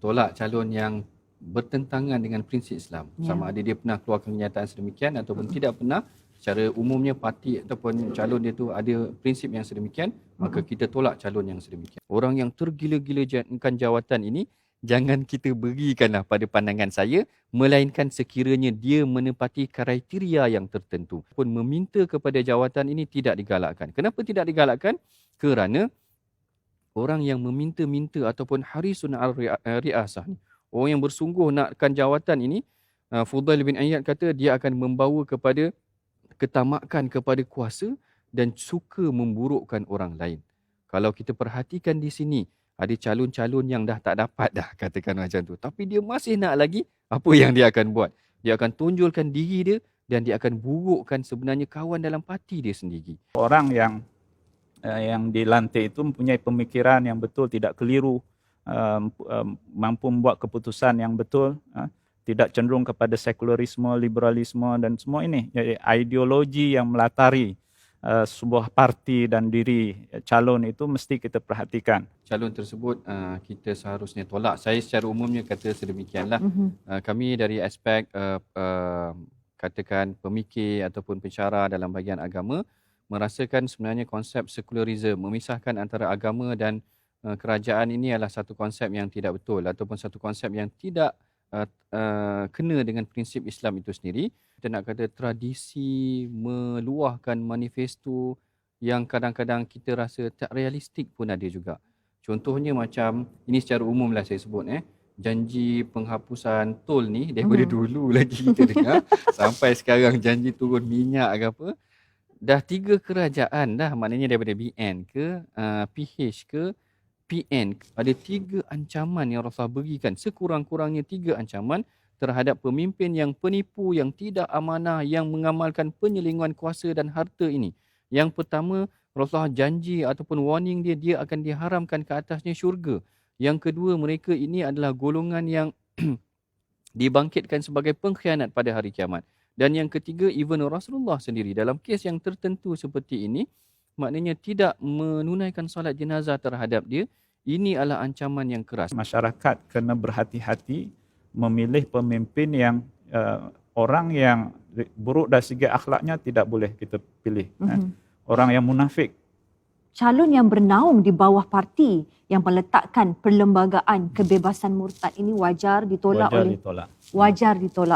tolak calon yang bertentangan dengan prinsip Islam. Sama ada dia pernah keluarkan kenyataan sedemikian ataupun tidak pernah, secara umumnya parti ataupun calon dia tu ada prinsip yang sedemikian, maka kita tolak calon yang sedemikian. Orang yang tergila-gilakan jawatan ini, jangan kita berikanlah pada pandangan saya, melainkan sekiranya dia menepati kriteria yang tertentu. Pun meminta kepada jawatan ini tidak digalakkan. Kenapa tidak digalakkan? Kerana orang yang meminta-minta ataupun harisun al-ri'asah ni, orang yang bersungguh nakkan jawatan ini, Fudail bin Iyad kata dia akan membawa kepada ketamakan kepada kuasa dan suka memburukkan orang lain. Kalau kita perhatikan di sini, ada calon-calon yang dah tak dapat dah, katakan macam tu. Tapi dia masih nak lagi, apa yang dia akan buat? Dia akan tunjulkan diri dia dan dia akan burukkan sebenarnya kawan dalam parti dia sendiri. Orang yang dilantik itu mempunyai pemikiran yang betul, tidak keliru, mampu membuat keputusan yang betul, tidak cenderung kepada sekularisme, liberalisme dan semua ini. Jadi ideologi yang melatari sebuah parti dan diri calon itu mesti kita perhatikan. Calon tersebut kita seharusnya tolak. Saya secara umumnya kata sedemikianlah. Kami dari aspek katakan pemikir ataupun pensyarah dalam bahagian agama merasakan sebenarnya konsep sekularisme, memisahkan antara agama dan kerajaan ini adalah satu konsep yang tidak betul ataupun satu konsep yang tidak kena dengan prinsip Islam itu sendiri. Kita nak kata tradisi meluahkan manifesto yang kadang-kadang kita rasa tak realistik pun ada juga. Contohnya macam, ini secara umum lah saya sebut, janji penghapusan tol ni daripada dulu lagi kita dengar sampai sekarang janji turun minyak ke apa. Dah 3 kerajaan dah, maknanya daripada BN ke PH ke PN, ada 3 ancaman yang Rasulullah berikan, sekurang-kurangnya 3 ancaman terhadap pemimpin yang penipu, yang tidak amanah, yang mengamalkan penyelenggaraan kuasa dan harta ini. Yang pertama, Rasulullah janji ataupun warning dia akan diharamkan ke atasnya syurga. Yang kedua, mereka ini adalah golongan yang dibangkitkan sebagai pengkhianat pada hari kiamat. Dan yang ketiga, even Rasulullah sendiri dalam kes yang tertentu seperti ini, maknanya tidak menunaikan solat jenazah terhadap dia. Ini adalah ancaman yang keras. Masyarakat kena berhati-hati memilih pemimpin yang orang yang buruk dari segi akhlaknya tidak boleh kita pilih. Orang yang munafik. Calon yang bernaung di bawah parti yang meletakkan perlembagaan kebebasan murtad ini wajar ditolak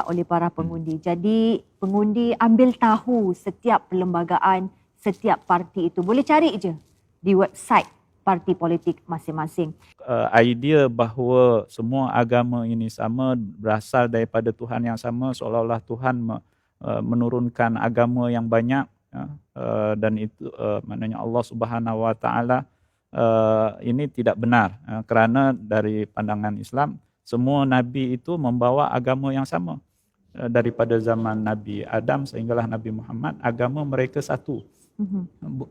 oleh para pengundi. Jadi pengundi ambil tahu setiap perlembagaan, setiap parti itu. Boleh cari je di website parti politik masing-masing. Idea bahawa semua agama ini sama, berasal daripada Tuhan yang sama, seolah-olah Tuhan menurunkan agama yang banyak, dan itu maknanya Allah Subhanahu Wa Taala, ini tidak benar, kerana dari pandangan Islam semua nabi itu membawa agama yang sama. Daripada zaman Nabi Adam sehinggalah Nabi Muhammad, agama mereka satu.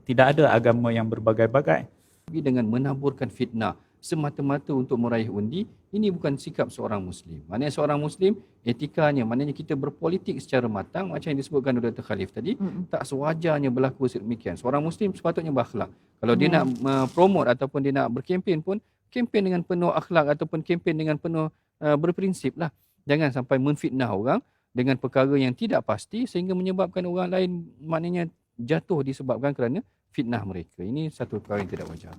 Tidak ada agama yang berbagai-bagai. Dengan menaburkan fitnah semata-mata untuk meraih undi, ini bukan sikap seorang Muslim. Maknanya seorang Muslim, etikanya, maknanya kita berpolitik secara matang, macam yang disebutkan oleh Dr. Khalif tadi, tak sewajarnya berlaku sedemikian. Seorang Muslim sepatutnya berakhlak. Kalau dia nak promote ataupun dia nak berkempen pun, kempen dengan penuh akhlak ataupun kempen dengan penuh berprinsip lah. Jangan sampai menfitnah orang dengan perkara yang tidak pasti sehingga menyebabkan orang lain maknanya jatuh disebabkan kerana fitnah mereka. Ini satu perkara yang tidak wajar.